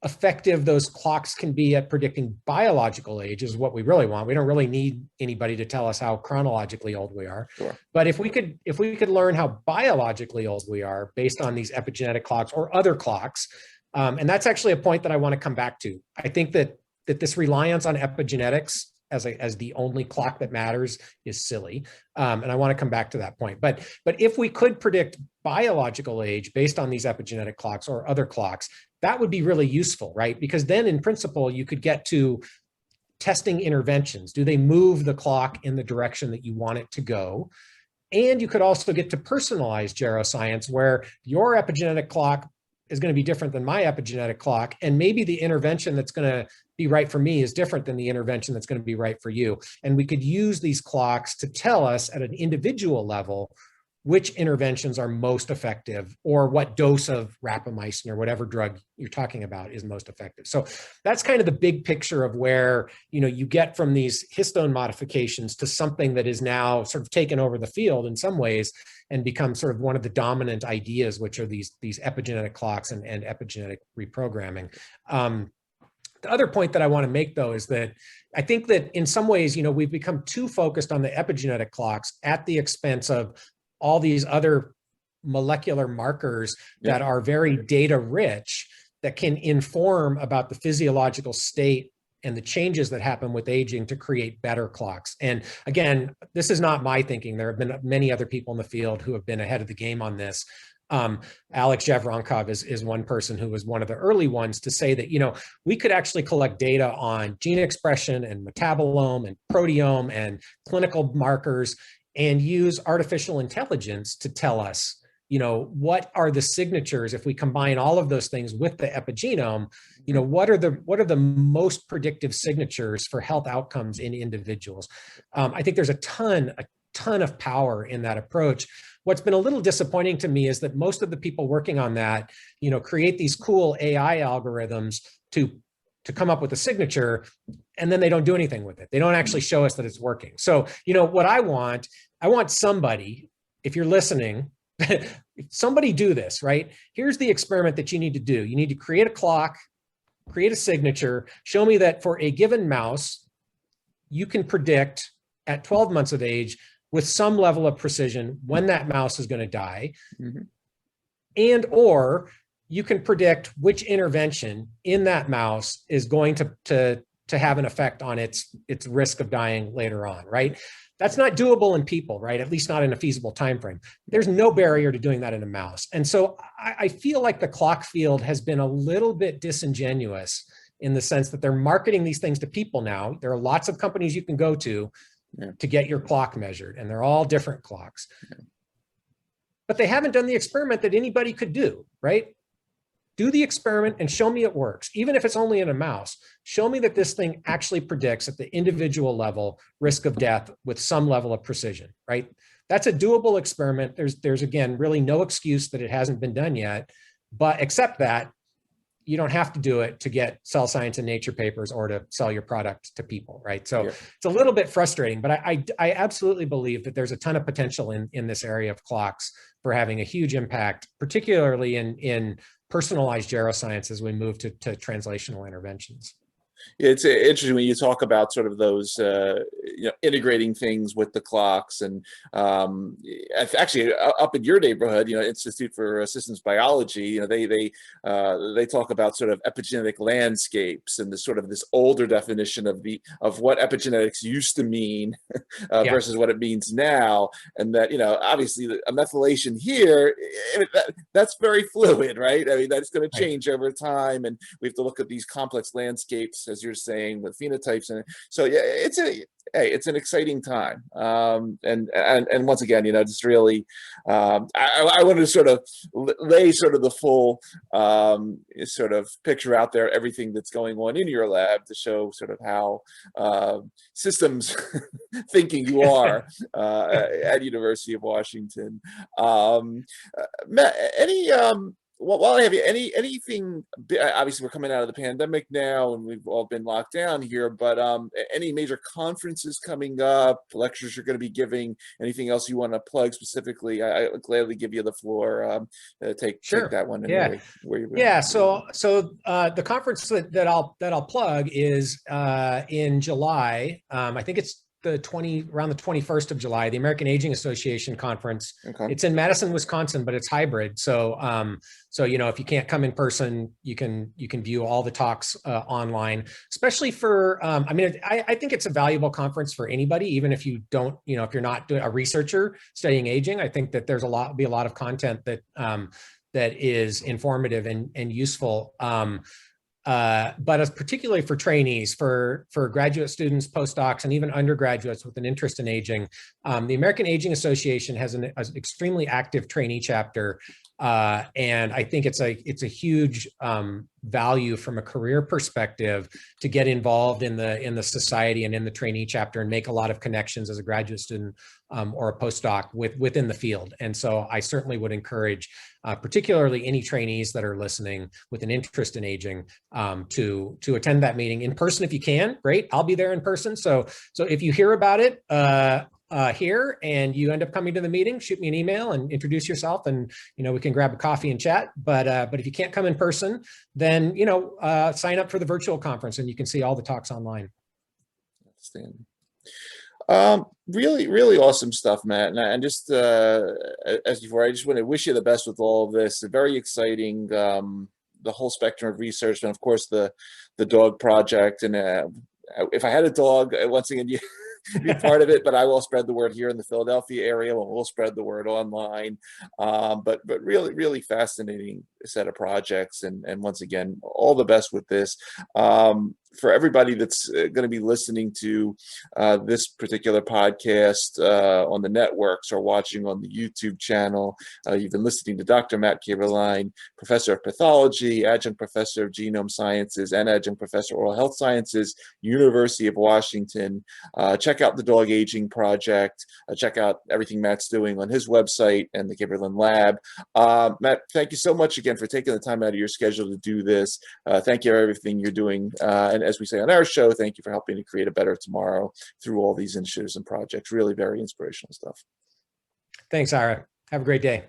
effective those clocks can be at predicting biological age is what we really want. We don't really need anybody to tell us how chronologically old we are. Sure. But if we could learn how biologically old we are based on these epigenetic clocks or other clocks, and that's actually a point that I want to come back to. I think that this reliance on epigenetics as the only clock that matters is silly. And I want to come back to that point. But if we could predict biological age based on these epigenetic clocks or other clocks, that would be really useful, right? Because then in principle, you could get to testing interventions. Do they move the clock in the direction that you want it to go? And you could also get to personalized geroscience, where your epigenetic clock is going to be different than my epigenetic clock. And maybe the intervention that's going to be right for me is different than the intervention that's going to be right for you. And we could use these clocks to tell us at an individual level which interventions are most effective, or what dose of rapamycin or whatever drug you're talking about is most effective. So that's kind of the big picture of where you get from these histone modifications to something that is now sort of taken over the field in some ways and become sort of one of the dominant ideas, which are these epigenetic clocks and epigenetic reprogramming. The other point that I want to make, though, is that I think that in some ways, we've become too focused on the epigenetic clocks at the expense of all these other molecular markers that are very data rich, that can inform about the physiological state and the changes that happen with aging to create better clocks. And again, this is not my thinking. There have been many other people in the field who have been ahead of the game on this. Alex Zhavronkov is one person who was one of the early ones to say that, we could actually collect data on gene expression and metabolome and proteome and clinical markers, and use artificial intelligence to tell us, what are the signatures if we combine all of those things with the epigenome, what are the most predictive signatures for health outcomes in individuals. I think there's a ton of power in that approach. What's been a little disappointing to me is that most of the people working on that, create these cool AI algorithms to come up with a signature, and then they don't do anything with it. They don't actually show us that it's working. So, what I want somebody, if you're listening, somebody do this, right? Here's the experiment that you need to do. You need to create a clock, create a signature, show me that for a given mouse, you can predict at 12 months of age with some level of precision when that mouse is going to die. Mm-hmm. And or you can predict which intervention in that mouse is going to have an effect on its risk of dying later on, right? That's not doable in people, right? At least not in a feasible time frame. There's no barrier to doing that in a mouse. And so I feel like the clock field has been a little bit disingenuous in the sense that they're marketing these things to people now. There are lots of companies you can go to get your clock measured, and they're all different clocks. But they haven't done the experiment that anybody could do, right? Do the experiment and show me it works. Even if it's only in a mouse, show me that this thing actually predicts at the individual level risk of death with some level of precision, right? That's a doable experiment. There's again, really no excuse that it hasn't been done yet, but except that you don't have to do it to get Cell Science and Nature papers or to sell your product to people, right? So it's a little bit frustrating, but I absolutely believe that there's a ton of potential in this area of clocks for having a huge impact, particularly in personalized geroscience as we move to translational interventions. It's interesting when you talk about sort of those, integrating things with the clocks, and actually up in your neighborhood, Institute for Systems Biology, they talk about sort of epigenetic landscapes and the sort of this older definition of what epigenetics used to mean versus what it means now, and that obviously a methylation here, that's very fluid, right? I mean, that's going to change over time, and we have to look at these complex landscapes, as you're saying, with phenotypes. And so, yeah, it's an exciting time. And once again, just really, I wanted to sort of lay sort of the full sort of picture out there, everything that's going on in your lab, to show sort of how systems thinking you are at University of Washington. Matt, any while I have you, anything? Obviously, we're coming out of the pandemic now, and we've all been locked down here. But any major conferences coming up? Lectures you're going to be giving? Anything else you want to plug specifically? I'll gladly give you the floor. Take that one. Yeah. So the conference that I'll plug is in July. I think it's around the 21st of July, the American Aging Association conference. Okay. It's in Madison, Wisconsin, but it's hybrid. So, if you can't come in person, you can view all the talks online, especially for, I think it's a valuable conference for anybody, even if you don't, if you're not a researcher studying aging. I think that there's be a lot of content that is informative and useful. But as particularly for trainees, for graduate students, postdocs, and even undergraduates with an interest in aging, the American Aging Association has an extremely active trainee chapter, and I think it's a huge value from a career perspective to get involved in the society and in the trainee chapter and make a lot of connections as a graduate student or a postdoc within the field. And so I certainly would encourage, particularly any trainees that are listening with an interest in aging, to attend that meeting in person if you can. Great, I'll be there in person. So if you hear about it here and you end up coming to the meeting, shoot me an email and introduce yourself, and we can grab a coffee and chat. But if you can't come in person, then sign up for the virtual conference and you can see all the talks online. Outstanding. Really, really awesome stuff, Matt. And just as before, I just want to wish you the best with all of this. Very exciting, the whole spectrum of research, and of course the dog project. And if I had a dog, once again, you be part of it, but I will spread the word here in the Philadelphia area, and we'll spread the word online. But really, really fascinating set of projects, and once again, all the best with this. For everybody that's going to be listening to this particular podcast on the networks or watching on the YouTube channel, you've been listening to Dr. Matt Kaeberlein, Professor of Pathology, Adjunct Professor of Genome Sciences, and Adjunct Professor of Oral Health Sciences, University of Washington. Check out the Dog Aging Project. Check out everything Matt's doing on his website and the Kaeberlein Lab. Matt, thank you so much again for taking the time out of your schedule to do this. Thank you for everything you're doing. And as we say on our show, thank you for helping to create a better tomorrow through all these initiatives and projects. Really very inspirational stuff. Thanks, Ira. Have a great day.